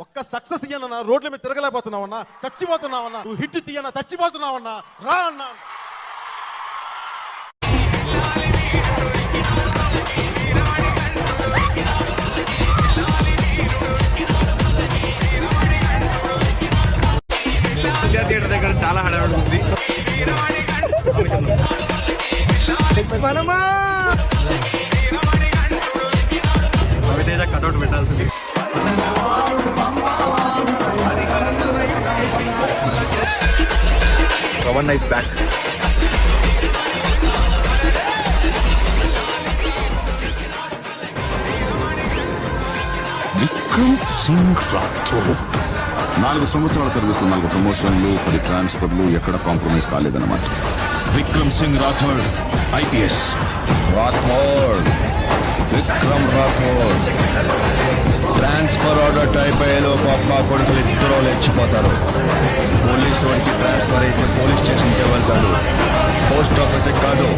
ఒక్క సక్సెస్ ఇయ్యనన్నా రోడ్ల మీద తిరగలేకపోతున్నావన్నా, చచ్చిపోతున్నావన్నా. నువ్వు హిట్ తీయన్నా చచ్చిపోతున్నావన్నా, రా అన్నా. థియేటర్ దగ్గర చాలా హడావిడి ఉంది. రవితేజ కటౌట్ పెట్టాల్సింది. Pawan nice back. విక్రమ్ సింగ్ రాథోడ్ 4 సంవత్సరాల సర్వీస్, 4 ప్రమోషన్లు, 10 ట్రాన్స్ఫర్లు, ఎక్కడ కాంప్రమైజ్ కాలేదన్నమాట. Vikram Singh Rathod IPS. Rathod, Vikram Rathod transfer order type అయ్యేలోపు అబ్బా కొడుకులు ఇద్దరు లేచిపోతారు. పోలీసు వాడికి ట్రాన్స్ఫర్ అయితే పోలీస్ స్టేషన్కి వెళ్తాడు, పోస్ట్ ఆఫీస్కి కాదు.